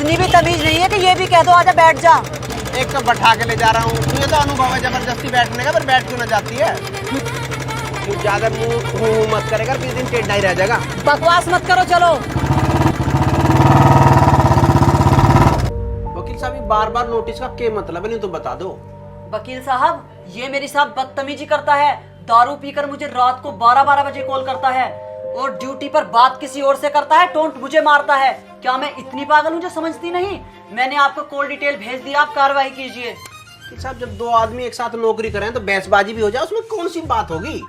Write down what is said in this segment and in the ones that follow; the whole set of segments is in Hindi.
इतनी भी तमीज नहीं है कि ये भी कह दो आजा बैठ जा। एक तो बैठा के ले जा रहा हूँ, तुझे तो अनुभव है जबरदस्ती बैठने का, पर बैठ क्यों ना जाती है? तू ज्यादा मुंह मत करेगा, किस दिन टेढ़ा ही रह जाएगा। बकवास मत करो, चलो। वकील साहब बार बार नोटिस का क्या मतलब है, नहीं तो बता दो। वकील साहब ये मेरे साथ बदतमीजी करता है, दारू पीकर मुझे रात को 12-12 बजे कॉल करता है और ड्यूटी पर बात किसी और से करता है, टोंट मुझे मारता है। क्या मैं इतनी पागल हूँ जो समझती नहीं? मैंने आपको कॉल डिटेल भेज दिया, आप कार्रवाई कीजिए। वकील साहब जब दो आदमी एक साथ नौकरी करें तो बहसबाजी भी हो जाए, उसमें कौन सी बात होगी?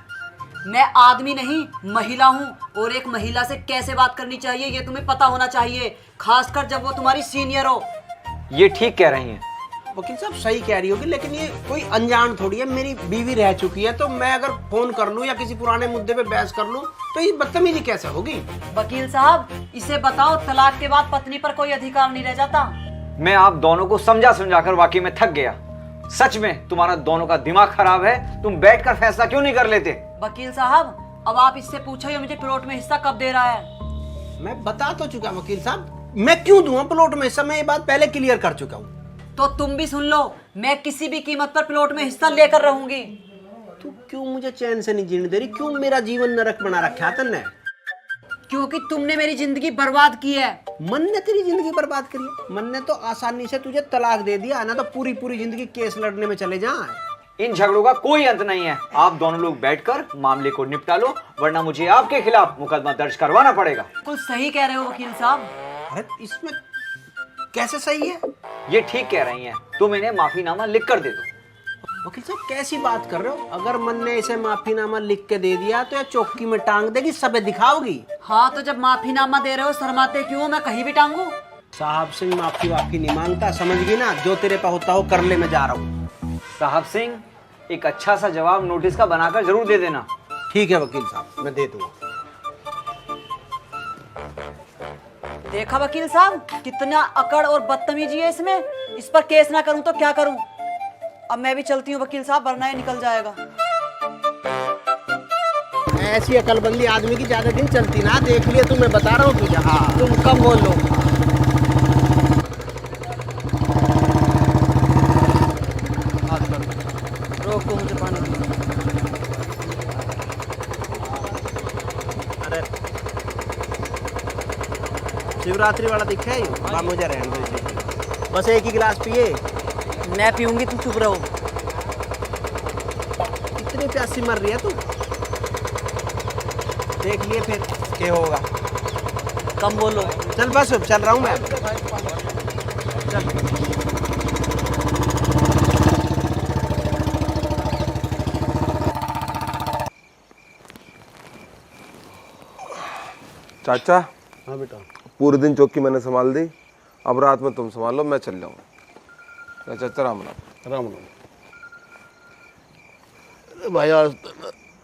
मैं आदमी नहीं महिला हूँ, और एक महिला से कैसे बात करनी चाहिए ये तुम्हें पता होना चाहिए, खासकर जब वो तुम्हारी सीनियर हो। ये ठीक कह रही हैं। वकील साहब सही कह रही होगी, लेकिन ये कोई अनजान थोड़ी है, मेरी बीवी रह चुकी है, तो मैं अगर फोन कर लूं या किसी पुराने मुद्दे पे बहस कर लूं तो ये बदतमीजी कैसे होगी? वकील साहब इसे बताओ तलाक के बाद पत्नी पर कोई अधिकार नहीं रह जाता। मैं आप दोनों को समझा समझाकर वाकई में थक गया। सच में तुम्हारा दोनों का दिमाग खराब है, तुम बैठकर फैसला क्यों नहीं कर लेते? वकील साहब अब आप इससे पूछो ये मुझे प्लॉट में हिस्सा कब दे रहा है। मैं बता तो चुका वकील साहब, मैं क्यों दूंगा प्लॉट में हिस्सा, मैं ये बात पहले क्लियर कर चुका हूँ। तो तुम भी सुन लो, मैं किसी भी कीमत पर प्लॉट में हिस्सा लेकर रहूंगी। तू क्यों मुझे चैन से नहीं जीने दे रही? क्यों मेरा जीवन नरक बना रखा है तन्ने? क्योंकि तुमने मेरी जिंदगी बर्बाद की है। मन ने तेरी जिंदगी बर्बाद करी है? मन ने तो आसानी से तुझे तलाक दे दिया ना, तो पूरी पूरी जिंदगी केस लड़ने में चले जाए। इन झगड़ों का कोई अंत नहीं है। आप दोनों लोग बैठकर मामले को निपटा लो, वरना मुझे आपके खिलाफ मुकदमा दर्ज करवाना पड़ेगा। कुछ सही कह रहे हो वकील साहब। अरे इसमें कैसे सही है? ये ठीक कह रही हैं, तुम इन्हें माफीनामा लिख कर दे दो। वकील साहब कैसी बात कर रहे हो? अगर मन ने इसे माफीनामा लिख के दे दिया तो ये चौकी में टांग देगी, सबे दिखाओगी। हाँ तो जब माफीनामा दे रहे हो शर्माते क्यों? मैं कहीं भी टांगू। साहब सिंह माफी वाफी नहीं मांगता, समझ गई ना? जो तेरे पे होता हो कर ले, मैं जा रहा हूँ। साहब सिंह एक अच्छा सा जवाब नोटिस का बनाकर जरूर दे देना। ठीक है वकील साहब, मैं दे दूंगा। देखा वकील साहब कितना अकड़ और बदतमीजी है इसमें। इस पर केस ना करूं तो क्या करूं? अब मैं भी चलती हूँ वकील साहब, वरना ये निकल जाएगा। ऐसी अकलबंदी आदमी की ज्यादा दिन चलती ना, देख लिया तुम, मैं बता रहा हूँ तुझे। हाँ तुम कम बोल लो। रोको मुझे पानी दो। अरे शिवरात्रि वाला दिखा है, मुझे रहने दो इसे। बस एक ही गिलास पिए। मैं पीऊंगी, तुम चुप रहो। इतनी प्यासी मर रही है तू, देख लिए फिर क्या होगा। कम बोलो। चल बस चल रहा हूँ मैं। चल। चाचा। हाँ बेटा। पूरे दिन चौकी मैंने संभाल दी, अब रात में तुम संभाल लो, मैं चल जाऊंगा। चाचा राम राम। राम राम। अरे भाई आज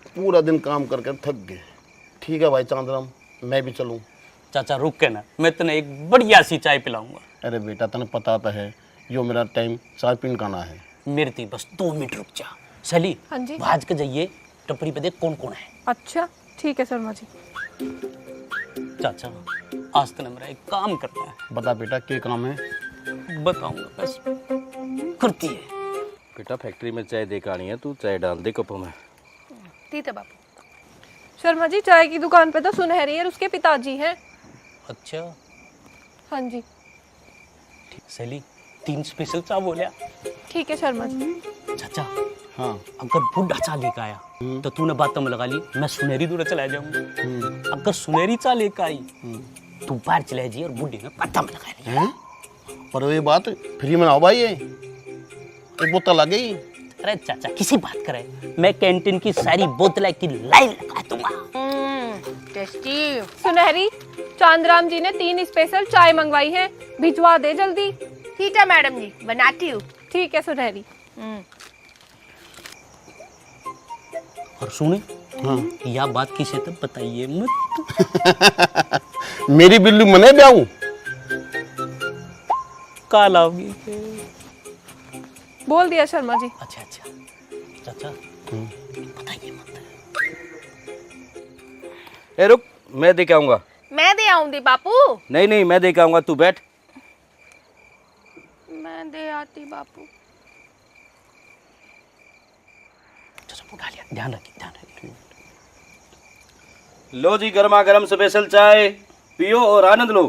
पूरा दिन काम करके थक गए। ठीक है भाई चांदराम, मैं भी चलूँ? चाचा रुक के ना, मैं तने एक बढ़िया सी चाय पिलाऊंगा। अरे बेटा तने पता तो है यो मेरा टाइम चाय पीने का ना है। मेरे थी बस 2 मिनट रुक जा। सली हाँ जी। भाज के जाइए टपरी पे देख कौन कौन है। अच्छा ठीक है शर्मा जी। चाचा आज तने मेरा एक काम करना है। बता बेटा क्या काम है? बताऊंगा बस करती है। बेटा फैक्ट्री में चाय देकर आनी है, तू चाय डाल दे कपों में। ठीक है बापू। शर्मा जी चाय की दुकान पे तो सुनहरी और उसके पिताजी हैं। अच्छा हाँ जी। सली 3 स्पेशल चाय बोलिया। ठीक है शर्मा जी। चाचा हाँ अगर बुढ़ा चा लेकर आया तो तूने बातों में लगा ली, मैं सुनहरी दूर चला जाऊंगा। अगर सुनहरी चा लेकर आई तू बाहर चला जाइए और बुढ़े में पत्ता में लगा ली। हैं? पर ये बात फ्री में ना हो भाई, ये एक बोतल लग गई। अरे चाचा किसी बात करे, मैं कैंटीन की सारी बोतलें की लाइन लगा दूंगा। टेस्टी। सुनहरी चांदराम जी ने 3 स्पेशल चाय मंगवाई है, भिजवा दे जल्दी। ठीक है मैडम जी, बनाती हूँ। ठीक है सुनहरी। और सुने हाँ यह बात किसी तक बताइए मत। मेरी बिल्ली मने ब्याहूं काल आओगी। बोल दिया शर्मा जी। अच्छा अच्छा चाचा बताइए मत। ए रुक, मैं दे के आऊंगा। मैं दे आऊंगी बापू। नहीं नहीं मैं दे के आऊंगा, तू बैठ। मैं दे आती बापू। चलो उठा लिया, ध्यान रखिए। लो जी गर्मा गर्म स्पेशल चाय पियो और आनंद लो।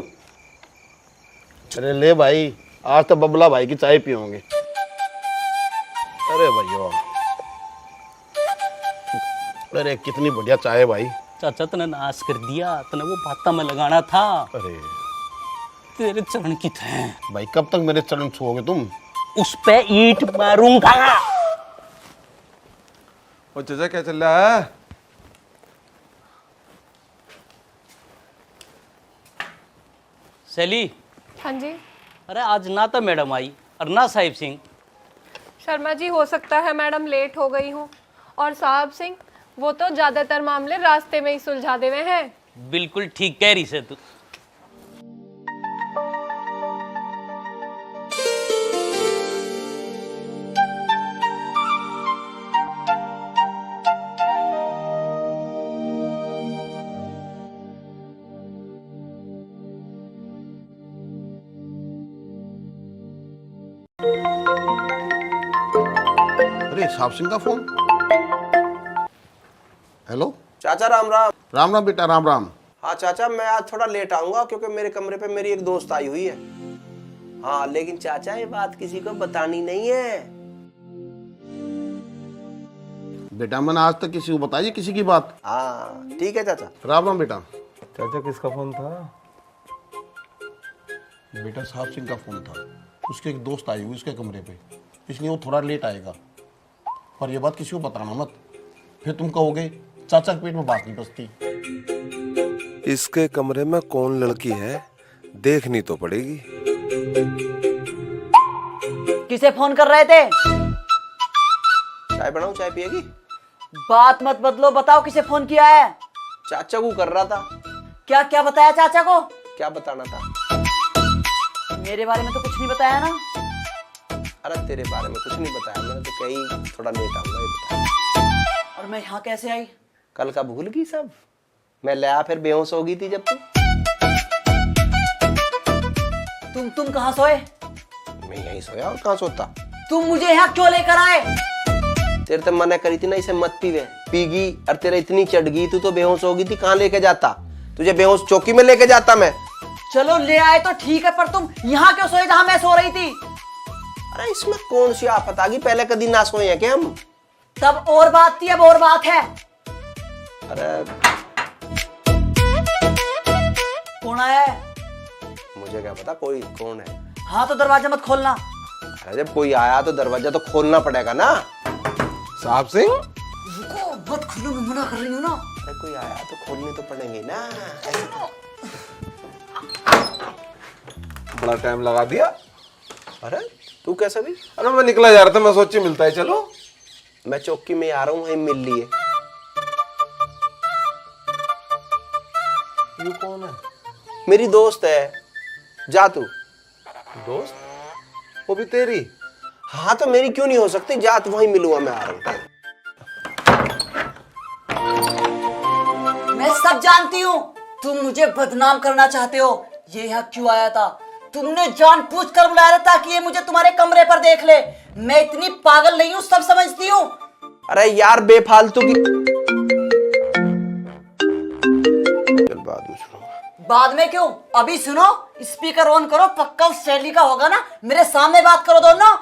अरे ले भाई, आज तो बबला भाई की चाय पियोगे। अरे भैया, अरे कितनी बढ़िया चाय है भाई। चाचा तने नाश कर दिया, तने वो बाता में लगाना था। अरे तेरे चरण की थे भाई, कब तक मेरे चरण छुओगे तुम? उस पे ईंट मारूंगा। और चाचा क्या चल रहा है? सैली, हाँ जी अरे आज ना तो मैडम आई और ना साहिब सिंह। शर्मा जी, हो सकता है मैडम लेट हो गई हूँ। और साहब सिंह, वो तो ज्यादातर मामले रास्ते में ही सुलझा देवे हैं। बिल्कुल ठीक कह रही से तू। अरे साहब सिंह का फोन। हेलो चाचा राम राम। राम राम बेटा, राम राम। हाँ चाचा, मैं आज थोड़ा लेट आऊंगा क्योंकि मेरे कमरे पे मेरी एक दोस्त आई हुई है। हाँ लेकिन चाचा ये बात किसी को बतानी नहीं है। बेटा मैंने आज तक किसी को बताई किसी की बात? हाँ ठीक है चाचा। राम राम बेटा। चाचा किसका फोन था? बेटा साहब सिंह का फोन था। उसके एक दोस्त आई हुई उसके कमरे पे, इसलिए वो थोड़ा लेट आएगा। पर ये बात किसी को बताना मत, फिर तुम कहोगे चाचा के पेट में बात नहीं बसती। इसके कमरे में कौन लड़की है देखनी तो पड़ेगी। किसे फोन कर रहे थे? चाय बनाऊं, चाय पिएगी? बात मत बदलो, बताओ किसे फोन किया है? चाचा को कर रहा था। क्या क्या बताया चाचा को? क्या बताना था? मेरे बारे में तो कुछ नहीं बताया ना। अरे तेरे बारे में कुछ नहीं बताया मैंने, तो कहीं थोड़ा लेट आऊंगा ये बताया। और मैं यहाँ कैसे आई? कल का भूल गई सब? मैं ले आ फिर बेहोश हो गई थी जब तुम कहाँ सोए? मैं यहीं सोया और कहाँ सोता। तुम मुझे यहाँ क्यों लेकर आए? तेरे तो मना करी थी ना इसे मत पीवे, पीगी और तेरा इतनी चढ़ गई तू तो बेहोश हो गई थी। कहाँ लेके जाता तुझे? बेहोश चौकी में लेके जाता मैं। चलो ले आए तो ठीक है, पर तुम यहाँ क्यों सोए जहाँ मैं सो रही थी? अरे इसमें कौन सी आफत आ गई? पहले कभी ना सोए हैं क्या हम? तब और बात थी, अब और बात है। अरे कौन आया है? मुझे क्या पता कोई कौन है। हाँ तो दरवाजा मत खोलना। अरे जब कोई आया तो दरवाजा तो खोलना पड़ेगा ना। साहब सिंह, रुको, मत खोलो, मैं मना कर रही हूँ ना। अरे कोई आया तो खोलने तो पड़ेंगे ना। ऐसे तो। बड़ा टाइम लगा दिया। अरे तू कैसे भी? अरे मैं निकला जा रहा था, मैं सोची मिलता है चलो। मैं चौकी में आ रहा हूँ, वहीं मिल लिए। ये कौन है? मेरी दोस्त है, जा तू। दोस्त? वो भी तेरी? हाँ तो मेरी क्यों नहीं हो सकती? जा तू, वहीं मिलूंगा, मैं आ रहा हूँ। मैं सब जानती हूँ, तुम मुझे बदनाम करना चाहते हो। ये यहाँ क्यों आया था? तुमने जानबूझकर बुलाया था ताकि ये मुझे तुम्हारे कमरे पर देख ले। मैं इतनी पागल नहीं हूँ, सब समझती हूँ। अरे यार बेफालतू की। चल बाद में सुनूंगा। बाद में क्यों? अभी सुनो। स्पीकर ऑन करो, पक्का उस शैली का होगा ना। मेरे सामने बात करो दोनों।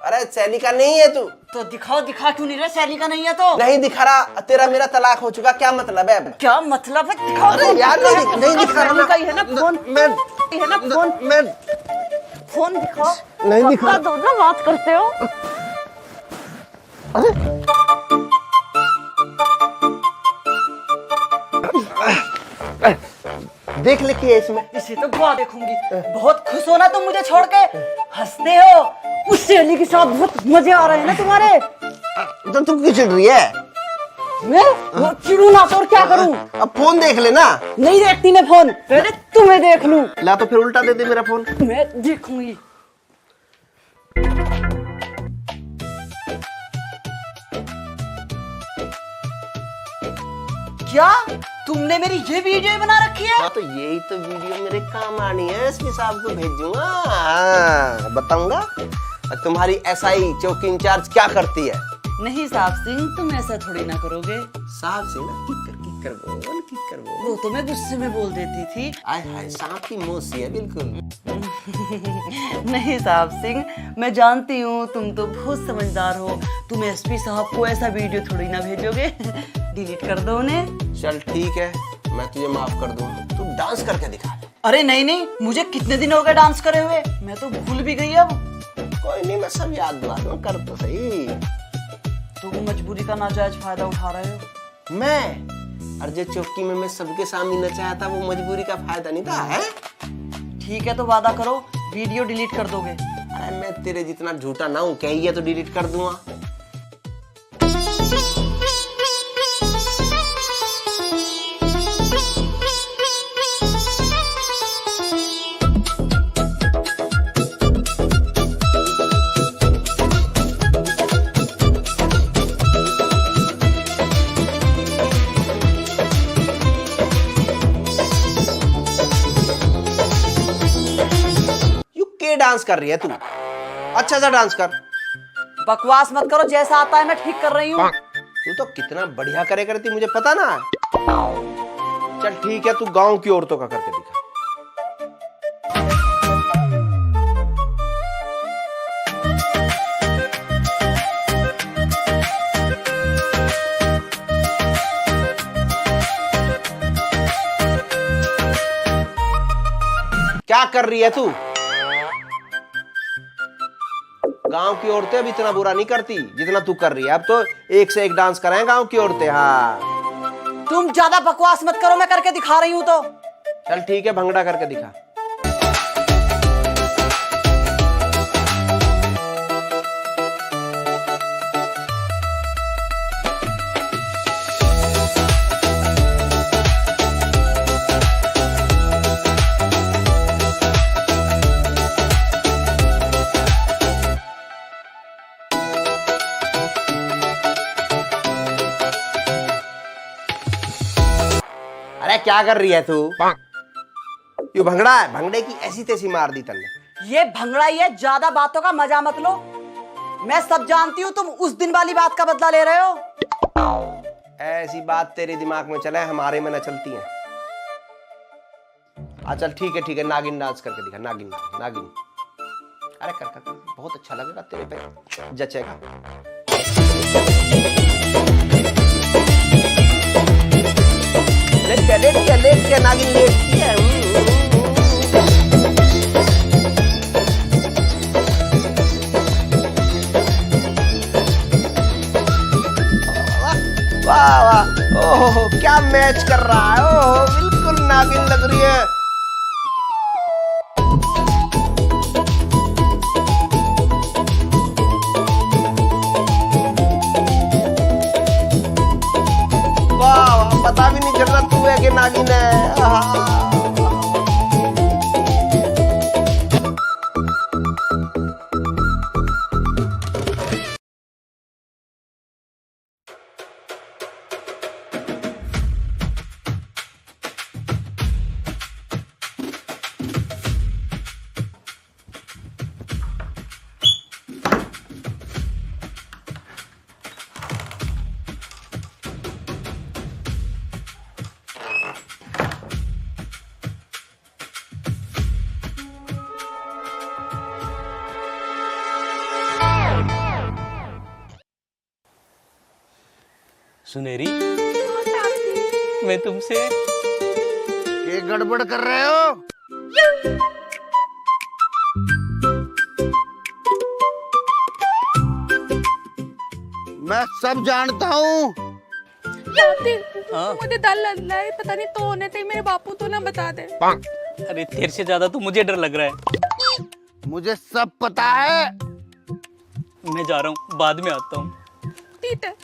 अरे सैली का नहीं है तू तो दिखाओ। दिखा क्यों नहीं रहे? शैली का नहीं है तो? नहीं दिखा रहा। तेरा मेरा तलाक हो चुका, क्या मतलब है? क्या मतलब है? दिखाओ। अरे यार नहीं दिखा रहा। का ही है ना फोन? मैं है ना फोन? मैं फोन दिखाओ। नहीं दिखा। दो ना, बात करते हो। देख ले कि इसमें। इसे तो बहुत देखूंगी। बहुत खुश हो ना तुम मुझे छोड़ के? हंसते हो? उस शैली के साथ बहुत मजे आ रहे हैं ना तुम्हारे? तो तू क्यों चिढ़ रही है? मैं वो चिढ़ू ना तो और क्या करूं? अब फोन देख लेना। नहीं देखती मैं फोन, पहले तुम्हें देख लूं। ला तो फिर उल्टा दे दे मेरा फोन। मैं देखूंगी। क्या तुमने मेरी ये वीडियो बना रखी है? हाँ तो यही तो वीडियो मेरे काम आनी है, एसपी साहब को भेजूंगा। हाँ, बताऊंगा तुम्हारी एसआई चौकी इंचार्ज क्या करती है। नहीं साहब सिंह, तुम ऐसा थोड़ी ना करोगे। साहब से ना किकर बोल। वो तो मैं गुस्से में बोल देती थी। आय हाय, सांप की मोसी है बिल्कुल। नहीं साहब सिंह, मैं जानती हूँ तुम तो बहुत समझदार हो। तुम एसपी साहब को ऐसा वीडियो थोड़ी ना भेजोगे। डिलीट कर दो उन्हें। चल ठीक है, मैं तुझे माफ कर दूंगा, तू डांस करके दिखा दे। अरे नहीं नहीं, मुझे कितने दिन हो गए डांस करे हुए, मैं तो भूल भी गई अब। कोई नहीं, मैं सब याद दिला दूंगा, कर तो सही। तुम मजबूरी का नाजायज फायदा उठा रहे हो। मैं अर्जे चौकी में मैं सबके सामने नचाया था, वो मजबूरी का फायदा नहीं था है? ठीक है तो वादा करो वीडियो डिलीट कर दोगे। अरे मैं तेरे जितना झूठा ना हूं, कहिए तो डिलीट कर दूंगा। डांस कर रही है तू, अच्छा सा डांस कर। बकवास मत करो, जैसा आता है मैं ठीक कर रही हूँ। तू तो कितना बढ़िया करे करती, मुझे पता ना। चल ठीक है, तू गांव की औरतों का करके दिखा। क्या कर रही है तू? गांव की औरतें अब इतना बुरा नहीं करती जितना तू कर रही है। अब तो एक से एक डांस कराएं गांव की औरतें। हाँ तुम ज्यादा बकवास मत करो, मैं करके दिखा रही हूँ तो। चल ठीक है, भंगड़ा करके दिखा। अरे क्या कर रही है तू? ये भंगड़ा है, भंगड़े की ऐसी तैसी मार दी तन्ने। ये भंगड़ा ही है, ज्यादा बातों का मजा मत लो। मैं सब जानती हूँ, तुम उस दिन वाली बात का बदला ले रहे हो। ऐसी बात तेरे दिमाग में चले, हमारे में न चलती है। चल ठीक है, नागिन डांस करके दिखा। नागिन नागिन। अरे कर कर कर, बहुत अच्छा लगेगा तेरे पे, जचेगा। लेट के नागिन लेटती है। वाह वाह, ओहो क्या मैच कर रहा है। ओहो बिल्कुल नागिन लग रही है। वाह, पता भी नहीं चल रहा तू है कि नागिन है। सुनेरी, मैं तुमसे ये गड़बड़ कर रहे हो? मैं सब जानता हूँ। मुझे डर लग रहा है, पता नहीं तो होने थे मेरे बापू तो ना बता दे। अरे तेरे से ज्यादा तो मुझे डर लग रहा है। मुझे सब पता है। मैं जा रहा हूँ, बाद में आता हूँ। ठीक है।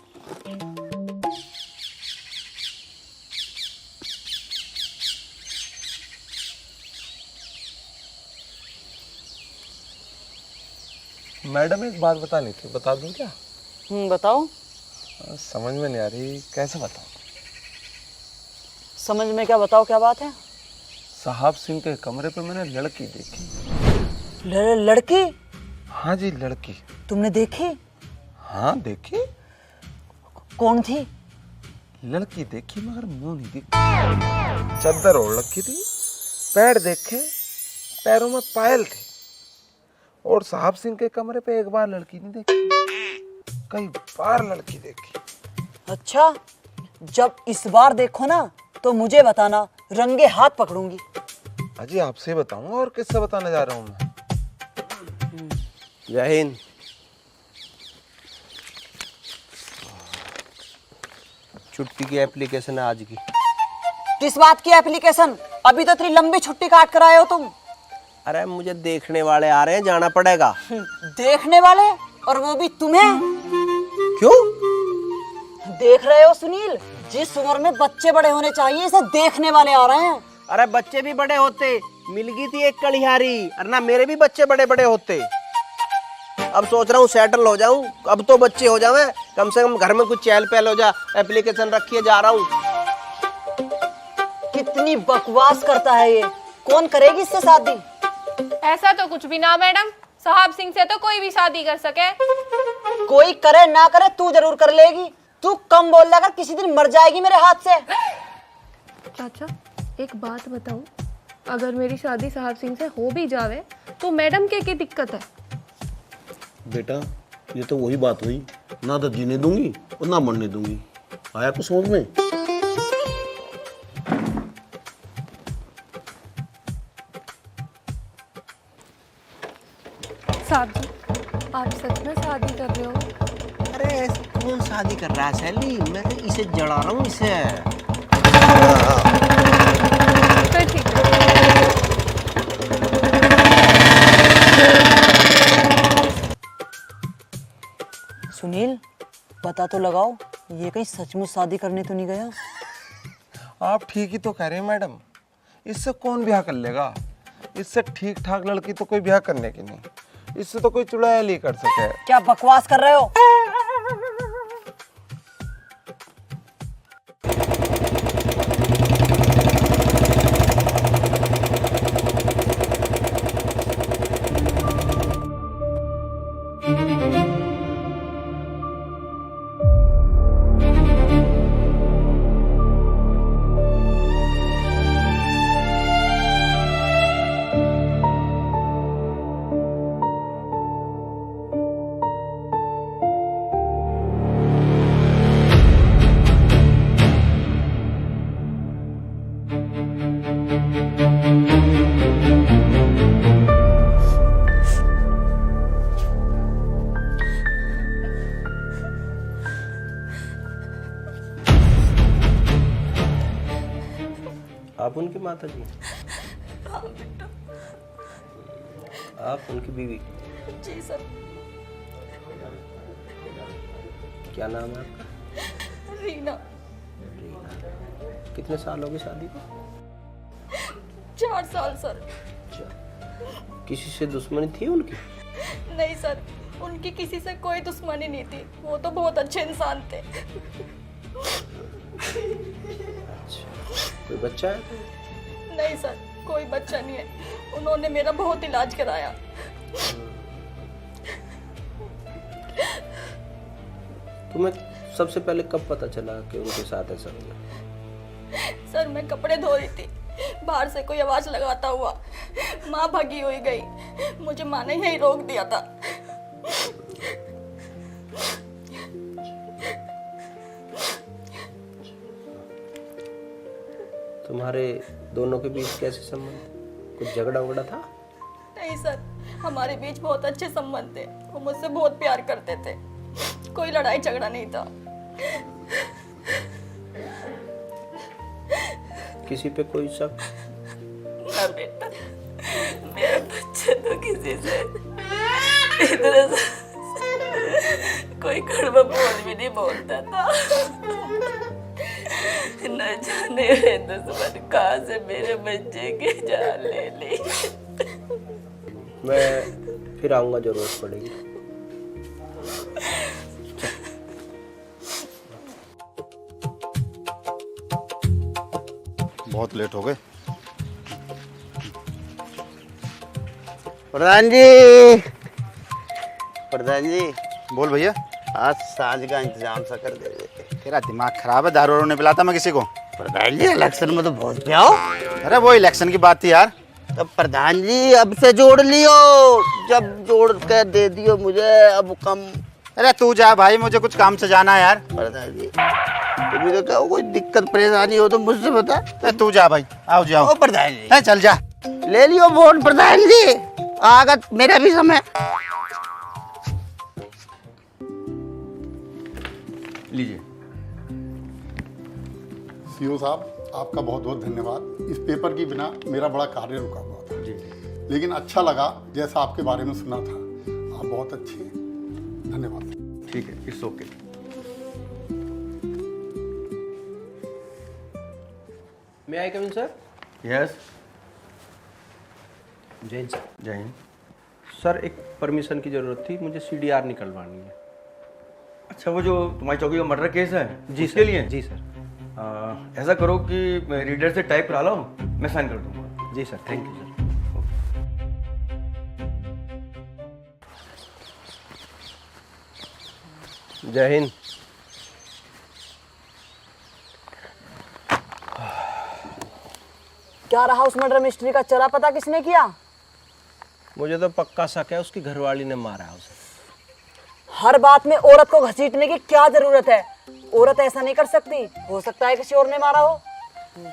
मैडम एक बात बतानी थी, बता दूं क्या? बताओ। समझ में नहीं आ रही, कैसे बताऊं? समझ में क्या, बताओ क्या बात है। साहब सिंह के कमरे पे मैंने लड़की देखी। लड़की? हाँ जी, लड़की। तुमने देखी? हाँ देखी। कौन थी? लड़की देखी मगर मुंह नहीं देखी। चद्दर ओढ़ रखी थी, पैर देखे, पैरों में पायल थे। और साहब सिंह के कमरे पे एक बार लड़की नहीं देखी, कई बार लड़की देखी। अच्छा, जब इस बार देखो ना तो मुझे बताना, रंगे हाथ पकड़ूंगी। अजी आपसे बताऊंगा, और किससे बताने जा रहा हूँ मैं। जय हिंद। छुट्टी की एप्लीकेशन है आज की। किस बात की एप्लीकेशन? अभी तो इतनी लंबी छुट्टी काट कर आए हो तुम। अरे मुझे देखने वाले आ रहे हैं, जाना पड़ेगा। देखने वाले? और वो भी तुम्हें? क्यों? देख रहे हो सुनील, जिस उम्र में बच्चे बड़े होने चाहिए, इसे देखने वाले आ रहे हैं। अरे बच्चे भी बड़े होते, मिल गई थी एक कलिहारी, अरे मेरे भी बच्चे बड़े बड़े होते। अब सोच रहा हूँ सेटल हो जाऊं, अब तो बच्चे हो जावे, कम से कम घर में कुछ चहल पहल हो जा। एप्लीकेशन रखिए, जा रहा हूँ। कितनी बकवास करता है ये, कौन करेगी इससे शादी? ऐसा तो कुछ भी ना मैडम, साहब सिंह से तो कोई भी शादी कर सके। कोई करे ना करे, तू जरूर कर लेगी। तू कम बोल रहा, किसी दिन मर जाएगी मेरे हाथ से। चाचा एक बात बताऊं, अगर मेरी शादी साहब सिंह से हो भी जावे तो मैडम के दिक्कत है? बेटा ये तो वही बात हुई, ना तो जीने दूंगी और ना मरने दूंगी। आया कुछ समझ में? साहब जी, आप सच में शादी कर रहे हो? अरे कौन शादी कर रहा है सैली, मैं तो इसे जड़ा रहा हूँ इसे। तो ठीक है। सुनील, पता तो लगाओ, ये कहीं सचमुच शादी करने तो नहीं गया? आप ठीक ही तो कह रहे हैं मैडम, इससे कौन ब्याह कर लेगा। इससे ठीक ठाक लड़की तो कोई ब्याह करने की नहीं, इससे तो कोई चुड़ैल ही कर सके। क्या बकवास कर रहे हो? आप उनकी माता जी? आप उनकी बीवी? जी सर। क्या नाम है आपका? रीना। रीना। कितने साल हो गए शादी को? 4 साल सर। किसी से दुश्मनी थी उनकी? नहीं सर, उनकी किसी से कोई दुश्मनी नहीं थी, वो तो बहुत अच्छे इंसान थे। कोई बच्चा है? नहीं सर, कोई बच्चा नहीं है, उन्होंने मेरा बहुत इलाज कराया। तुम्हें सबसे पहले कब पता चला कि उनके साथ ऐसा हुआ? सर मैं कपड़े धो रही थी, बाहर से कोई आवाज लगाता हुआ माँ भागी हुई गई, मुझे माँ ने यही रोक दिया था। तुम्हारे दोनों के बीच कैसे संबंध? कुछ झगड़ा वगड़ा था? नहीं सर, हमारे बीच बहुत अच्छे संबंध थे, वो मुझसे बहुत प्यार करते थे, कोई लड़ाई झगड़ा नहीं था। किसी पे कोई शक? ना बेटा, मेरा बच्चा तो किसी से इतना कोई कड़वा बोल भी नहीं बोलता था। न जाने वे दुश्मन कहाँ से मेरे बच्चे की जान ले ली। मैं फिर आऊंगा, जरूरत पड़ेगी। बहुत लेट हो गए। प्रधान जी, प्रधान जी, बोल भैया। आज सांझ का इंतजाम सा कर दे देते। तेरा दिमाग खराब है, दारू वारू नहीं पिलाता मैं किसी को। प्रधान जी, इलेक्शन में तो बहुत पियाओ। अरे वो इलेक्शन की बात थी यार। तब प्रधान जी अब से जोड़ लियो, जब जोड़ के दे दियो मुझे, अब कम। अरे तू जा भाई, मुझे कुछ काम से जाना है यार। प्रधान जी, तुम्हें तो क्या कोई दिक्कत परेशानी हो तो मुझसे बता। अरे तू जा भाई, आओ जाओ। ओ प्रधान जी, है चल जा। ले लियो वोट प्रधान जी, आगा मेरा भी समय। लीजिए। सीओ साहब, आपका बहुत बहुत धन्यवाद। इस पेपर के बिना मेरा बड़ा कार्य रुका हुआ था। जी। लेकिन अच्छा लगा जैसा आपके बारे में सुना था। आप बहुत अच्छे हैं, धन्यवाद। ठीक है, इट्स ओके। मैं आई कमिंग सर? यस। जय हिंद सर। जय हिंद। सर, एक परमिशन की जरूरत थी, मुझे CDR निकलवानी है। अच्छा, वो जो तुम्हारी चौकी का मर्डर केस है जी उसके सर। लिए? जी सर। ऐसा करो कि रीडर से टाइप करा लो, मैं साइन कर दूंगा। जी सर, थैंक यू सर। जय हिंद। क्या रहा उस मर्डर मिस्ट्री का, चला पता किसने किया? मुझे तो पक्का शक है उसकी घरवाली ने मारा है उसे। हर बात में औरत को घसीटने की क्या जरूरत है? औरत ऐसा नहीं कर सकती, हो सकता है किसी और ने मारा हो।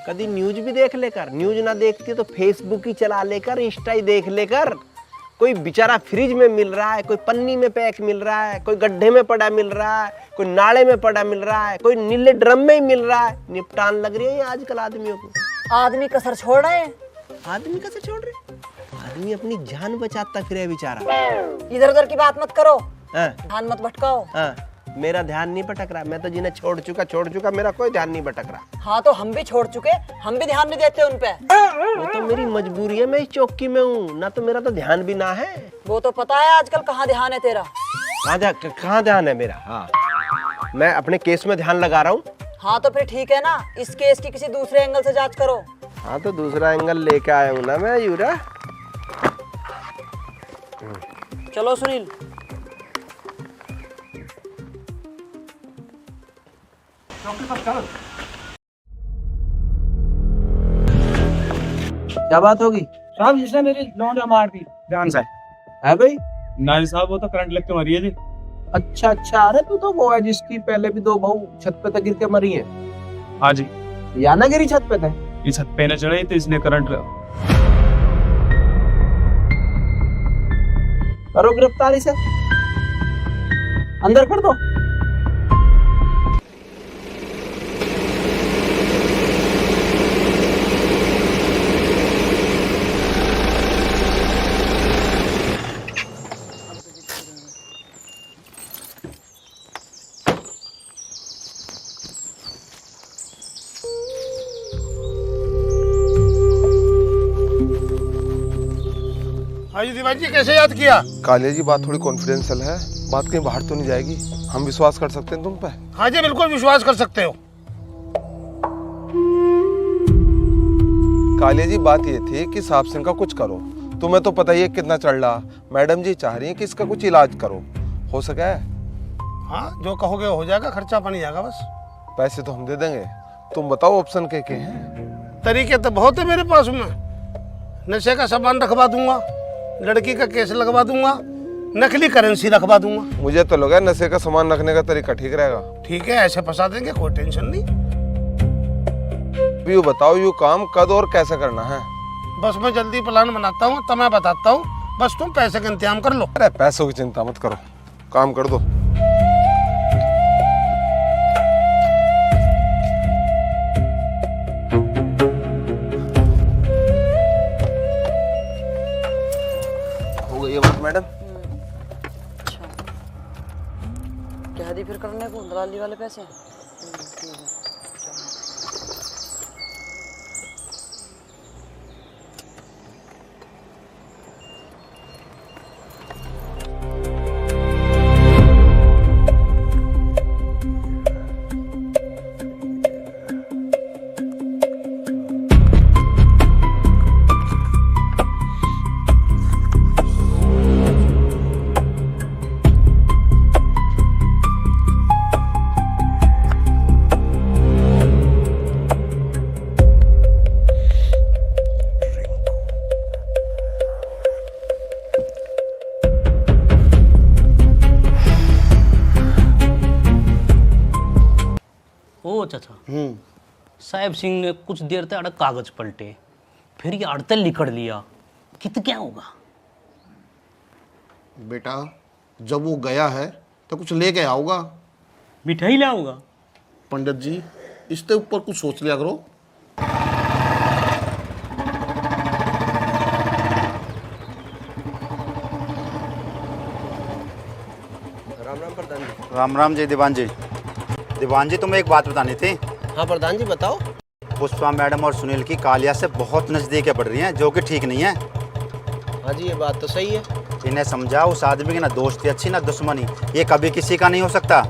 कभी न्यूज भी देख लेकर, न्यूज ना देखती तो फेसबुक ही चला लेकर, इंस्टा ही देख लेकर। कोई बेचारा फ्रिज में मिल रहा है, कोई पन्नी में पैक मिल रहा है, कोई गड्ढे में पड़ा मिल रहा है, कोई नाले में पड़ा मिल रहा है, कोई नीले ड्रम में ही मिल रहा है। निपटान लग रही है आजकल आदमियों को। आदमी कसर छोड़ रहे हैं। आदमी कैसे छोड़ रहे? आदमी अपनी जान बचाता फिर बेचारा। इधर उधर की बात मत करो, हाँ, ध्यान मत भटकाओ। हाँ, मेरा ध्यान नहीं भटक रहा। मैं तो जिन्हें छोड़ चुका, मेरा कोई ध्यान नहीं भटक रहा। हाँ तो हम भी छोड़ चुके, हम भी ध्यान नहीं देते उन पे। वो तो मेरी मजबूरी है, मैं इस चौकी में हूँ ना, तो मेरा तो ध्यान भी ना है। वो तो पता है आजकल कहाँ ध्यान है तेरा। कहाँ ध्यान है मेरा? हाँ, मैं अपने केस में ध्यान लगा रहा हूँ। हाँ तो फिर ठीक है ना, इस केस की किसी दूसरे एंगल से जांच करो। हाँ तो दूसरा एंगल लेके आया हूँ ना मैं, यूरा। चलो सुनील। क्या बात होगी? साहब जिसने मेरी लौंडा मार दी जान से है भाई? नहीं साहब, वो तो करंट लग के मरी है जी। अच्छा, अरे तू तो वो है जिसकी पहले भी 2 बहू छत पे तक गिर के मरी है। हाँ जी, या ना गिरी छत पे थे? ये छत पे न चढ़े तो इसने करंट करो गिरफ्तारी से, अंदर कर दो। हाँ जी दिवाली जी, कैसे याद किया? कालिया जी, बात थोड़ी कॉन्फिडेंशियल है, बात कहीं बाहर तो नहीं जाएगी? हम विश्वास कर सकते हैं तुम पे? हाँ जी, बिल्कुल विश्वास कर सकते हो। कालिया जी, बात ये थी कि साहब सिंह का कुछ करो। तुम्हें तो पता ही है कितना चल रहा। मैडम जी चाह रही है कि इसका कुछ इलाज करो, हो सके? हाँ, जो कहोगे हो जाएगा, खर्चा पानी जाएगा बस। पैसे तो हम दे देंगे, तुम बताओ ऑप्शन के हैं? तरीके तो बहुत है मेरे पास में। नशे का सामान रखवा दूंगा, लड़की का केस लगवा दूंगा, नकली करेंसी रखवा दूंगा। मुझे तो लगा नशे का सामान रखने का तरीका ठीक रहेगा। ठीक है, ऐसे फंसा देंगे, कोई टेंशन नहीं। यू बताओ, यू काम कद और कैसे करना है? बस मैं जल्दी प्लान बनाता हूँ, तब मैं बताता हूँ, बस तुम पैसे का इंतजाम कर लो। अरे पैसों की चिंता मत करो, काम कर दो। हो गई ये बात मैडम? अच्छा, कह दी फिर करने को दलाली वाले पैसे। साहेब सिंह ने कुछ देर तक अड़क कागज पलटे, फिर ये अड़तल लिखड़ लिया। कित क्या होगा? बेटा जब वो गया है तो कुछ ले गया होगा। मिठाई लाऊंगा। पंडित जी इसके ऊपर कुछ सोच लिया करो। राम राम प्रधान जी। राम राम जी दीवान जी। दीवान जी तुम्हें एक बात बतानी थी। हाँ प्रधान जी बताओ। पुष्पा मैडम और सुनील की कालिया से बहुत नज़दीकें बढ़ रही हैं, जो कि ठीक नहीं है। हाँ जी ये बात तो सही है। इन्हें समझा उस आदमी की ना दोस्ती अच्छी ना दुश्मनी, ये कभी किसी का नहीं हो सकता।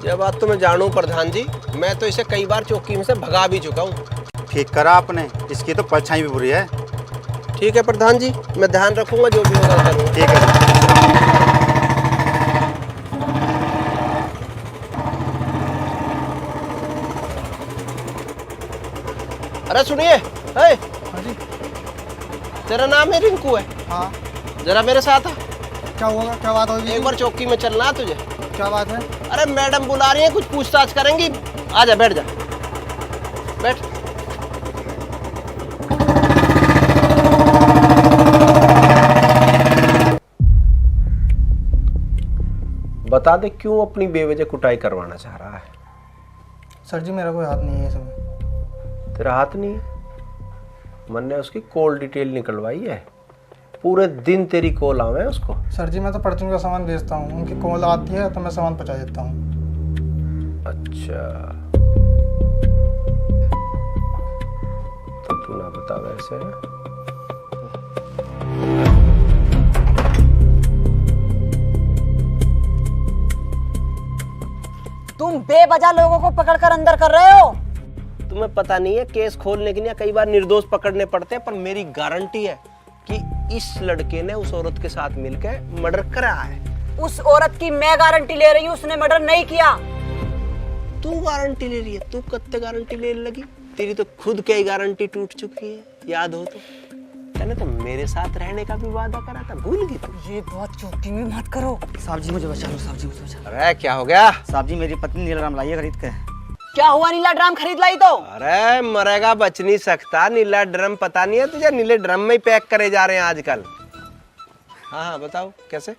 ये बात तो मैं जानूं प्रधान जी, मैं तो इसे कई बार चौकी में से भगा भी चुका हूँ। ठीक करा आपने, इसकी तो परछाई भी बुरी है। ठीक है प्रधान जी, मैं ध्यान रखूंगा, जो भी होगा करूँगा। ठीक है। अरे सुनिए, तेरा नाम है रिंकू है? हाँ। जरा मेरे साथ आ। क्या होगा, क्या बात होगी? एक बार चौकी में चलना है तुझे। क्या बात है? अरे मैडम बुला रही है, कुछ पूछताछ करेंगी। आजा बैठ जा, बैठ। बता दे क्यों अपनी बेवजह कुटाई करवाना चाह रहा है? सर जी मेरा कोई हाथ नहीं है इसमें। तेरा हाथ नहीं है? मैंने उसकी कॉल डिटेल निकलवाई है, पूरे दिन तेरी कॉल आवे उसको। सर जी मैं तो परचून का सामान बेचता हूँ, उनकी कॉल आती है तो मैं सामान पहुँचा देता हूँ। अच्छा तो तू ना बता वैसे। तुम बेवजह लोगों को पकड़कर अंदर कर रहे हो। तुम्हें पता नहीं है, केस खोलने के लिए कई बार निर्दोष पकड़ने पड़ते हैं, पर मेरी गारंटी है कि इस लड़के ने उस औरत के साथ मिलकर मर्डर करा है। उस औरत की मैं गारंटी ले रही हूँ, उसने मर्डर नहीं किया। तू गारंटी ले रही है? तू कत्ते गारंटी लेने लगी? तेरी तो खुद की ही गारंटी टूट चुकी है, याद हो तो। मैंने तो मेरे साथ रहने का भी वादा करा था, भूल गई तू? ये बात चौकी में मत करो। साहब जी मुझे बचा लो, साहब जी मुझे बचा लो। अरे क्या हो गया? साहब जी मेरी पत्नी नीला राम लाई है खरीद के। क्या हुआ, नीला ड्राम खरीद लाई तो? अरे मरेगा, बच नहीं सकता। नीला ड्रम पता नहीं है तुझे? नीले ड्रम में ही पैक करे जा रहे हैं आजकल। हाँ हाँ बताओ कैसे?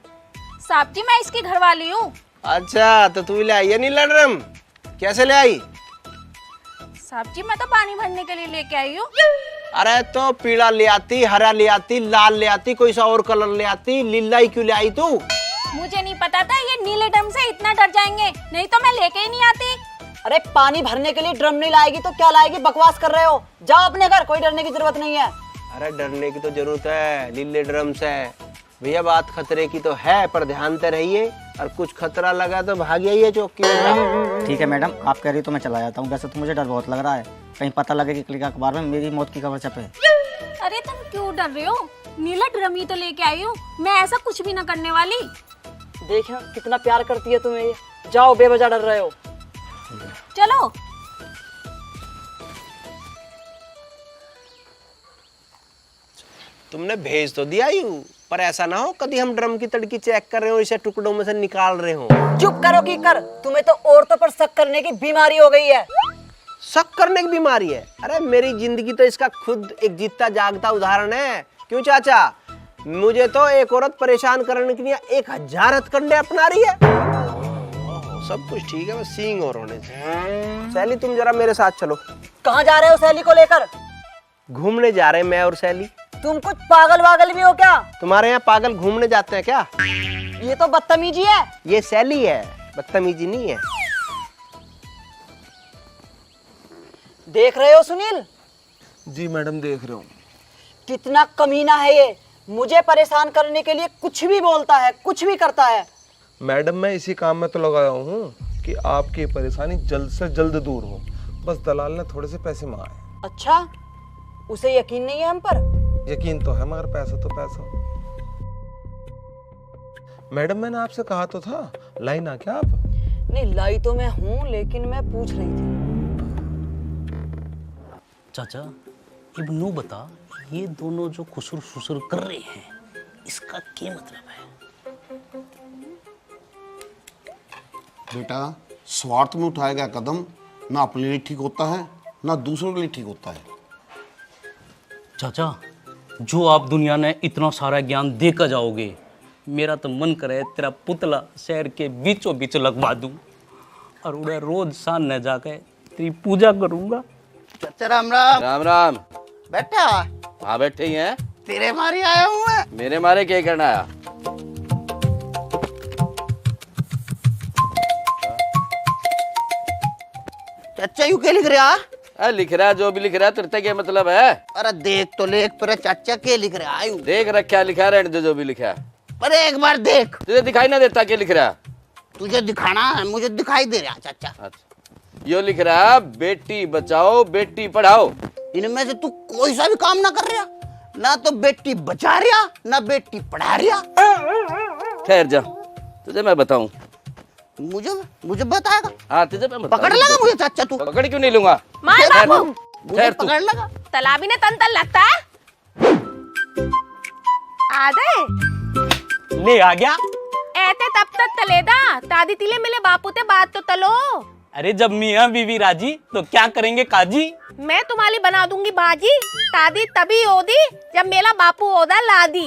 साहब जी मैं इसकी घरवाली हूँ। अच्छा तो तू ले आई है नीला ड्रम? कैसे ले आई? साहब जी मैं तो पानी भरने के लिए लेके आई हूँ। अरे तो पीला ले आती, हरा ले आती, लाल ले आती, कोई सा और कलर ले आती, लीला ही क्यों ले आई तू? मुझे नहीं पता था ये नीले ड्रम से इतना डर जाएंगे, नहीं तो मैं लेके ही नहीं आती। अरे पानी भरने के लिए ड्रम नहीं लाएगी तो क्या लाएगी? बकवास कर रहे हो, जाओ अपने घर, कोई डरने की जरूरत नहीं है। अरे डरने की तो जरूरत है नीले ड्रम से भैया, बात खतरे की तो है, पर ध्यान से रहिए, और कुछ खतरा लगा तो भाग जाइए चौकी में। ठीक है मैडम, आप कह रही हो तो मैं चला जाता हूँ। वैसे तो मुझे डर बहुत लग रहा है, कहीं पता लगे कि क्लिक अखबार में मेरी मौत की खबर छपे। अरे तुम क्यों डर रहे हो? नीला ड्रम ही तो लेके आई हूँ, मैं ऐसा कुछ भी ना करने वाली। देखना कितना प्यार करती है तुम्हें ये। जाओ, बेवजह डर रहे हो। चलो। तुमने भेज तो दिया यूं, पर ऐसा ना हो कभी हम ड्रम की तड़की चेक कर रहे हो, इसे टुकड़ों में से निकाल रहे हो। चुप करो की कर, तुम्हें तो औरतों पर शक करने की बीमारी हो गई है। शक करने की बीमारी है? अरे मेरी जिंदगी तो इसका खुद एक जीता जागता उदाहरण है। क्यों चाचा? मुझे तो एक औरत परेशान करने के लिए 1000 हथकंडे अपना रही है। सब कुछ ठीक है, बस सींग और होने से। सैली तुम जरा मेरे साथ चलो। कहाँ जा रहे हो सैली को लेकर? घूमने जा रहे हैं मैं और सैली। तुम कुछ पागल वागल भी हो क्या? तुम्हारे यहाँ पागल घूमने जाते हैं क्या? ये तो बदतमीजी है। ये सैली है, बदतमीजी नहीं है। देख रहे हो सुनील? जी मैडम देख रहे हूँ। कितना कमीना है ये, मुझे परेशान करने के लिए कुछ भी बोलता है, कुछ भी करता है। मैडम मैं इसी काम में तो लगाया हूँ कि आपकी परेशानी जल्द से जल्द दूर हो, बस दलाल ने थोड़े से पैसे मांगे। अच्छा, उसे यकीन नहीं है हम पर? यकीन तो है मगर पैसा तो पैसा। मैडम मैंने आपसे कहा तो था, लाई ना क्या आप? नहीं लाई तो मैं हूँ, लेकिन मैं पूछ रही थी। चाचा अब नू बता, ये दोनों जो खुसुर फुसुर कर रहे हैं इसका क्या मतलब है? बेटा स्वार्थ में उठाया गया कदम ना अपने लिए ठीक होता है ना दूसरों के लिए ठीक होता है। चाचा, जो आप दुनिया ने इतना सारा ज्ञान देकर जाओगे, मेरा तो मन करे तेरा पुतला शहर के बीचों बीच लगवा दूं और उन्हें रोज शाम न जाके तेरी पूजा करूंगा। चाचा राम राम। राम राम। बैठा? हाँ बैठे ही हैं। तेरे मारे आया हूँ मैं। मेरे मारे क्या करना आया? चाचा यू क्या लिख रहा? लिख रहा है जो भी लिख रहा है, तेरे क्या मतलब है? अरे देख तो लेख पर चाचा क्या लिख रहा है? देख रखा लिखा रहने दो जो भी लिखा है। अरे एक बार देख। तुझे दिखाई ना देता क्या लिख रहा है? तुझे दिखाना है, मुझे दिखाई दे रहा चाचा। अच्छा, यो लिख रहा है बेटी बचाओ बेटी पढ़ाओ। इनमें से तू कोई सा भी काम ना कर रहा, ना तो बेटी बचा रहा ना बेटी पढ़ा रहा। ठहर जा, तुझे मैं बताऊं। मुझे बताएगा? हाँ तुझे मैं बताऊं। पकड़ लगा मुझे चाचा तू? पकड़ क्यों नहीं लूंगा? मार बाबू, मुझे पकड़ लगा। तालाबी ने तन तन लगता है। आदे ले आ गया। ऐते तब तक तलेदा दादी तिले मिले बापू ते बात तो तलो। अरे जब मियाँ बीवी राजी तो क्या करेंगे काजी। मैं तुम्हारी बना दूंगी बाजी, दादी तभी होदी जब मेरा बापू होदा लादी।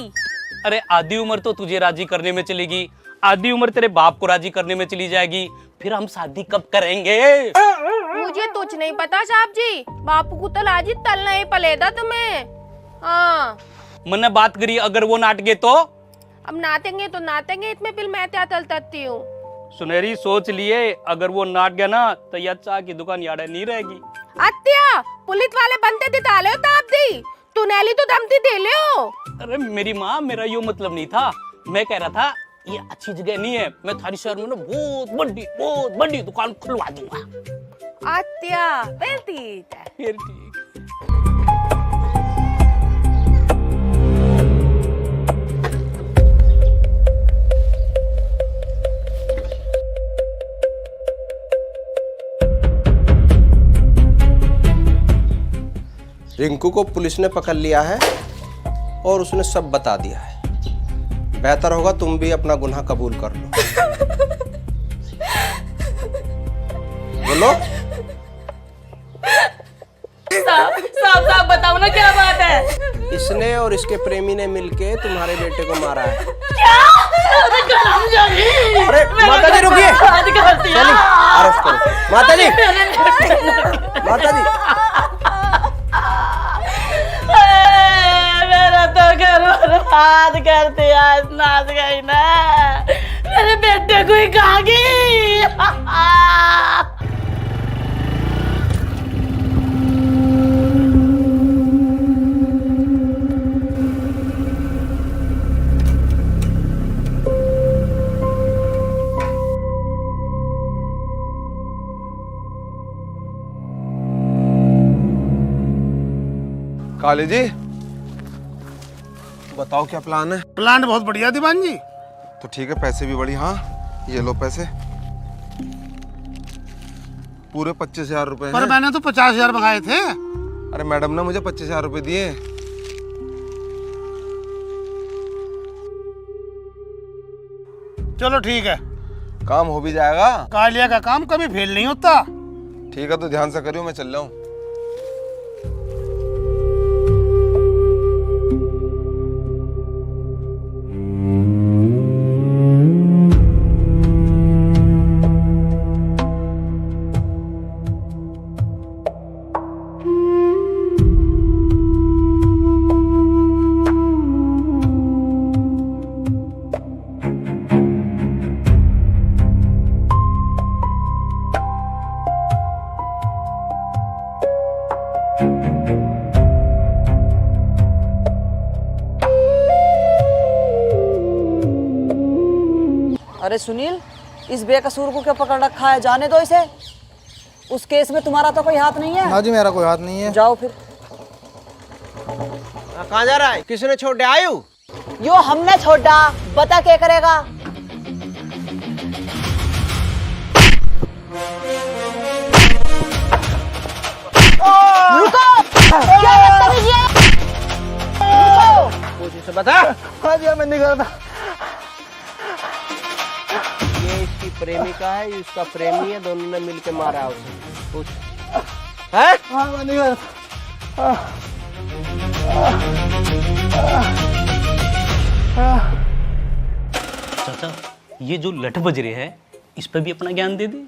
अरे आधी उम्र तो तुझे राजी करने में चलेगी, आधी उम्र तेरे बाप को राजी करने में चली जाएगी, फिर हम शादी कब करेंगे? मुझे कुछ नहीं पता साहब जी, बापू को तो लाजी तल नहीं पलेदा तुम्हें। हाँ मैंने बात करी, अगर वो नाट गए तो अब नातेंगे तो नातेंगे, इसमें फिर मैं क्या तलती हूँ। सुनहरी सोच लिए, अगर वो नाट गया ना तो यह चाय की दुकान यार नहीं रहेगी। अत्या पुलिस वाले बनते दिता ले हो ताप दी, तू नैली तो दमती दे ले हो। अरे मेरी माँ, मेरा यो मतलब नहीं था, मैं कह रहा था ये अच्छी जगह नहीं है, मैं थारी शहर में ना बहुत बड़ी दुकान खुलवा दूंगा। अत्या फिर ठीक है। फिर ठीक। रिंकू को पुलिस ने पकड़ लिया है और उसने सब बता दिया है। बेहतर होगा तुम भी अपना गुनाह कबूल कर लो। बोलो। साहब बताओ ना क्या बात है? इसने और इसके प्रेमी ने मिलके तुम्हारे बेटे को मारा है। क्या? अरे माता जी रुकिए, चलिए अरेस्ट करो। माता जी, माता जी। मेरा तो घर बर्बाद करते आज नाच गई ना, मेरे बेटे को ही खा गई। काली जी बताओ क्या प्लान है? प्लान बहुत बढ़िया दीवान जी। तो ठीक है, पैसे भी बड़ी। हाँ ये लो पैसे, पूरे 25,000 रुपए पर हैं। मैंने तो 50,000 मंगाए थे। अरे मैडम ने मुझे 25,000 रुपए दिए। चलो ठीक है, काम हो भी जाएगा। कालिया का काम कभी फेल नहीं होता। ठीक है तो ध्यान से करियो, मैं चल रहा हूँ। अरे सुनील, इस बेकसूर को क्या पकड़ रखा है? जाने दो इसे। उस केस में तुम्हारा तो कोई हाथ नहीं है। ना जी मेरा कोई हाथ नहीं है। जाओ फिर। कहाँ जा रहा है? किसने छोड़ दिया? आयु यो हमने छोड़ा, बता क्या करेगा? रुको, क्या बदतमीजी है? रुको। कुछ इसे बता। हाँ जी मैं नहीं करता। ये इसकी प्रेमिका है, इसका प्रेमी है, दोनों ने मिलके मारा उसे। हैं? मैं नहीं करता। चाचा ये जो लठ बज रहे हैं इस पर भी अपना ज्ञान दे दे।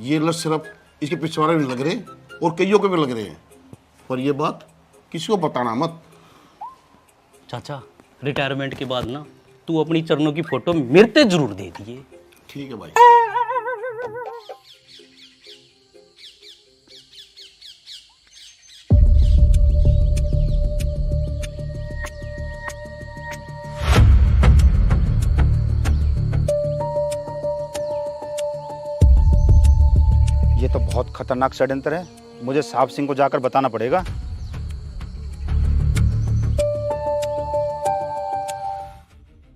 ये लठ सिर्फ इसके पिछवाड़े में लग रहे और कईयों के भी लग रहे हैं, पर ये बात किसी को बताना मत। चाचा रिटायरमेंट के बाद ना तू अपनी चरणों की फोटो मेरे पे जरूर दे दिए। ठीक है भाई। ये तो बहुत खतरनाक षड्यंत्र है, मुझे साहब सिंह को जाकर बताना पड़ेगा।